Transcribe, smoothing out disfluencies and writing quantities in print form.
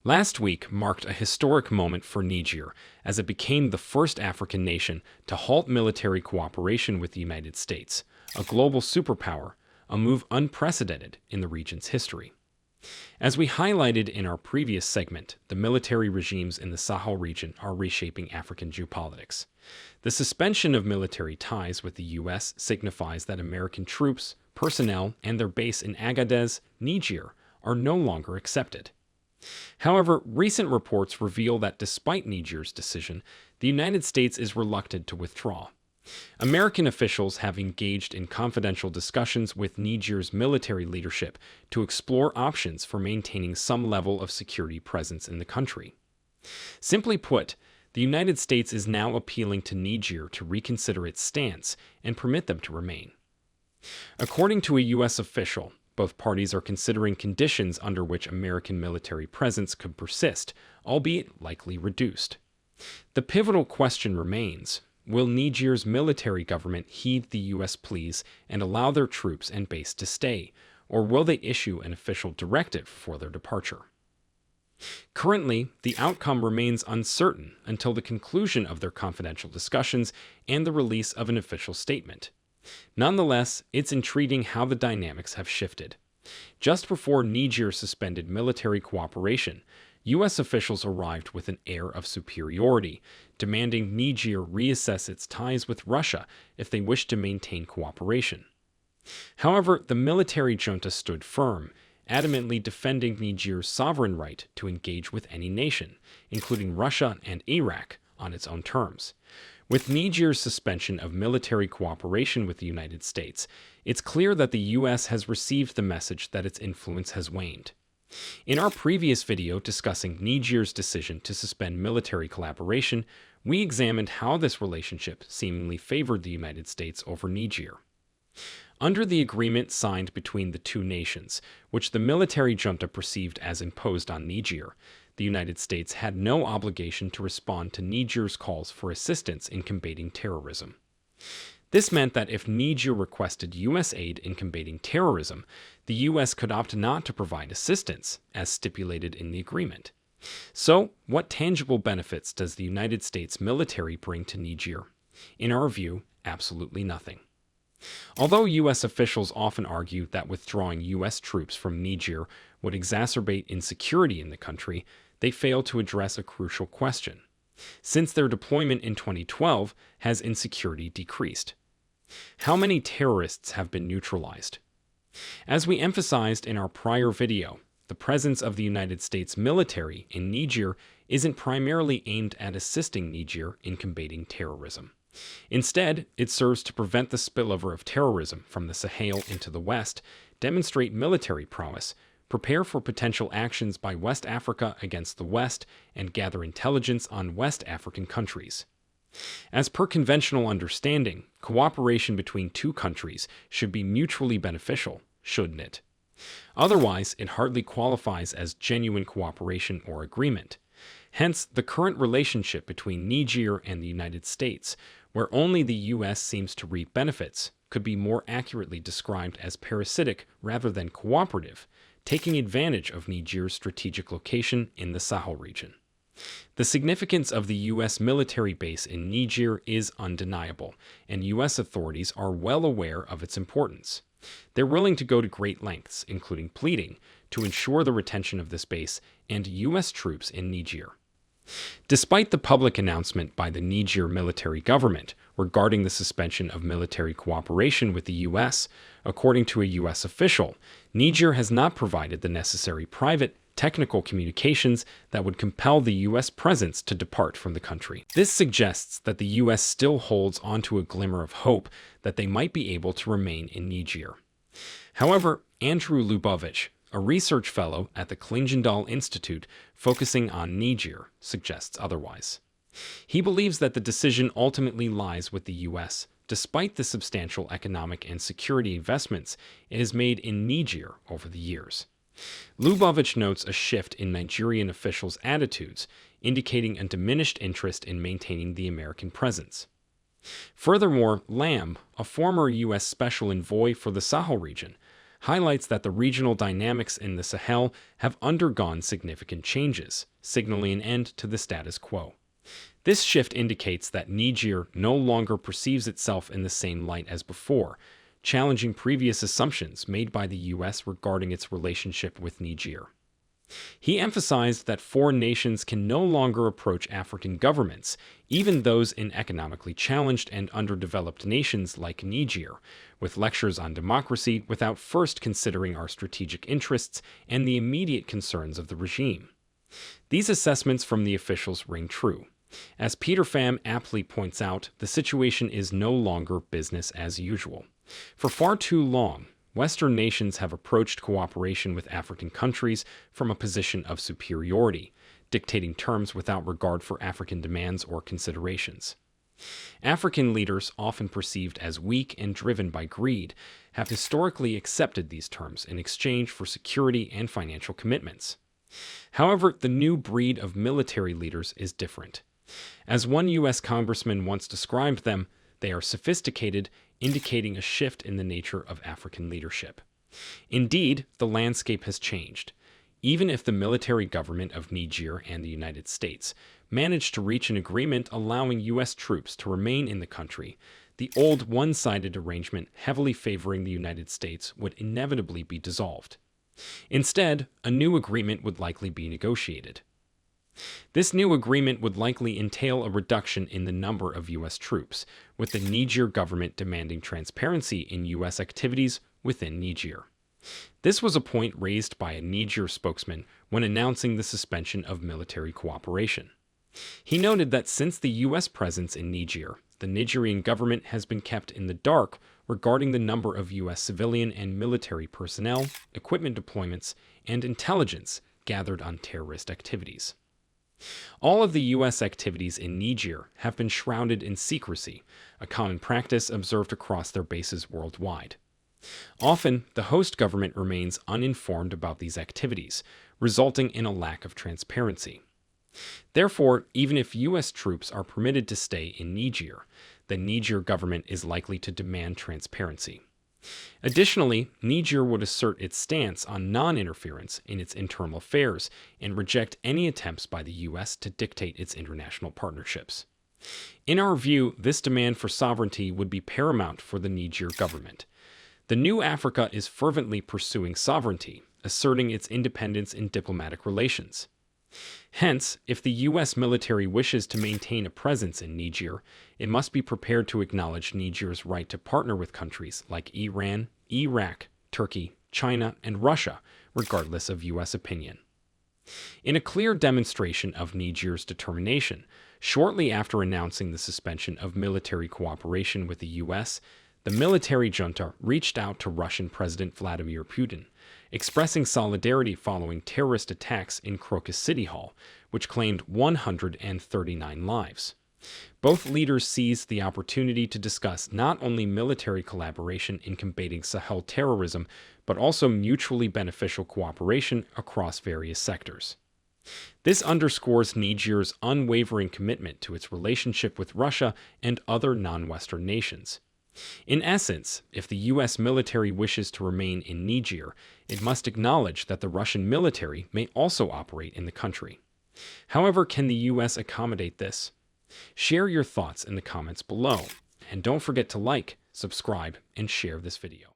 Last week marked a historic moment for Niger as it became the first African nation to halt military cooperation with the United States, a global superpower, a move unprecedented in the region's history. As we highlighted in our previous segment, the military regimes in the Sahel region are reshaping African geopolitics. The suspension of military ties with the U.S. signifies that American troops, personnel, and their base in Agadez, Niger, are no longer accepted. However, recent reports reveal that despite Niger's decision, the United States is reluctant to withdraw. American officials have engaged in confidential discussions with Niger's military leadership to explore options for maintaining some level of security presence in the country. Simply put, the United States is now appealing to Niger to reconsider its stance and permit them to remain. According to a U.S. official, both parties are considering conditions under which American military presence could persist, albeit likely reduced. The pivotal question remains: will Niger's military government heed the U.S. pleas and allow their troops and base to stay, or will they issue an official directive for their departure? Currently, the outcome remains uncertain until the conclusion of their confidential discussions and the release of an official statement. Nonetheless, it's intriguing how the dynamics have shifted. Just before Niger suspended military cooperation, U.S. officials arrived with an air of superiority, demanding Niger reassess its ties with Russia if they wished to maintain cooperation. However, the military junta stood firm, adamantly defending Niger's sovereign right to engage with any nation, including Russia and Iraq, on its own terms. With Niger's suspension of military cooperation with the United States, it's clear that the U.S. has received the message that its influence has waned. In our previous video discussing Niger's decision to suspend military collaboration, we examined how this relationship seemingly favored the United States over Niger. Under the agreement signed between the two nations, which the military junta perceived as imposed on Niger, the United States had no obligation to respond to Niger's calls for assistance in combating terrorism. This meant that if Niger requested U.S. aid in combating terrorism, the U.S. could opt not to provide assistance, as stipulated in the agreement. So, what tangible benefits does the United States military bring to Niger? In our view, absolutely nothing. Although U.S. officials often argue that withdrawing U.S. troops from Niger would exacerbate insecurity in the country, they fail to address a crucial question. Since their deployment in 2012, has insecurity decreased? How many terrorists have been neutralized? As we emphasized in our prior video, the presence of the United States military in Niger isn't primarily aimed at assisting Niger in combating terrorism. Instead, it serves to prevent the spillover of terrorism from the Sahel into the West, demonstrate military prowess, prepare for potential actions by West Africa against the West, and gather intelligence on West African countries. As per conventional understanding, cooperation between two countries should be mutually beneficial, shouldn't it? Otherwise, it hardly qualifies as genuine cooperation or agreement. Hence, the current relationship between Niger and the United States, where only the U.S. seems to reap benefits, could be more accurately described as parasitic rather than cooperative, taking advantage of Niger's strategic location in the Sahel region. The significance of the U.S. military base in Niger is undeniable, and U.S. authorities are well aware of its importance. They're willing to go to great lengths, including pleading, to ensure the retention of this base and U.S. troops in Niger. Despite the public announcement by the Niger military government regarding the suspension of military cooperation with the U.S., according to a U.S. official, Niger has not provided the necessary private, technical communications that would compel the U.S. presence to depart from the country. This suggests that the U.S. still holds onto a glimmer of hope that they might be able to remain in Niger. However, Andrew Lubavitch, a research fellow at the Klingendal Institute focusing on Niger, suggests otherwise. He believes that the decision ultimately lies with the U.S., despite the substantial economic and security investments it has made in Niger over the years. Lubavitch notes a shift in Nigerian officials' attitudes, indicating a diminished interest in maintaining the American presence. Furthermore, Lamb, a former U.S. special envoy for the Sahel region, highlights that the regional dynamics in the Sahel have undergone significant changes, signaling an end to the status quo. This shift indicates that Niger no longer perceives itself in the same light as before, challenging previous assumptions made by the U.S. regarding its relationship with Niger. He emphasized that foreign nations can no longer approach African governments, even those in economically challenged and underdeveloped nations like Niger, with lectures on democracy without first considering our strategic interests and the immediate concerns of the regime. These assessments from the officials ring true. As Peter Pham aptly points out, the situation is no longer business as usual. For far too long, Western nations have approached cooperation with African countries from a position of superiority, dictating terms without regard for African demands or considerations. African leaders, often perceived as weak and driven by greed, have historically accepted these terms in exchange for security and financial commitments. However, the new breed of military leaders is different. As one U.S. congressman once described them, they are sophisticated, indicating a shift in the nature of African leadership. Indeed, the landscape has changed. Even if the military government of Niger and the United States managed to reach an agreement allowing U.S. troops to remain in the country, the old one-sided arrangement heavily favoring the United States would inevitably be dissolved. Instead, a new agreement would likely be negotiated. This new agreement would likely entail a reduction in the number of U.S. troops, with the Niger government demanding transparency in U.S. activities within Niger. This was a point raised by a Niger spokesman when announcing the suspension of military cooperation. He noted that since the U.S. presence in Niger, the Nigerian government has been kept in the dark regarding the number of U.S. civilian and military personnel, equipment deployments, and intelligence gathered on terrorist activities. All of the U.S. activities in Niger have been shrouded in secrecy, a common practice observed across their bases worldwide. Often, the host government remains uninformed about these activities, resulting in a lack of transparency. Therefore, even if U.S. troops are permitted to stay in Niger, the Niger government is likely to demand transparency. Additionally, Niger would assert its stance on non-interference in its internal affairs and reject any attempts by the U.S. to dictate its international partnerships. In our view, this demand for sovereignty would be paramount for the Niger government. The new Africa is fervently pursuing sovereignty, asserting its independence in diplomatic relations. Hence, if the U.S. military wishes to maintain a presence in Niger, it must be prepared to acknowledge Niger's right to partner with countries like Iran, Iraq, Turkey, China, and Russia, regardless of U.S. opinion. In a clear demonstration of Niger's determination, shortly after announcing the suspension of military cooperation with the U.S., the military junta reached out to Russian President Vladimir Putin, expressing solidarity following terrorist attacks in Crocus City Hall, which claimed 139 lives. Both leaders seized the opportunity to discuss not only military collaboration in combating Sahel terrorism, but also mutually beneficial cooperation across various sectors. This underscores Niger's unwavering commitment to its relationship with Russia and other non-Western nations. In essence, if the U.S. military wishes to remain in Niger, it must acknowledge that the Russian military may also operate in the country. However, can the U.S. accommodate this? Share your thoughts in the comments below, and don't forget to like, subscribe, and share this video.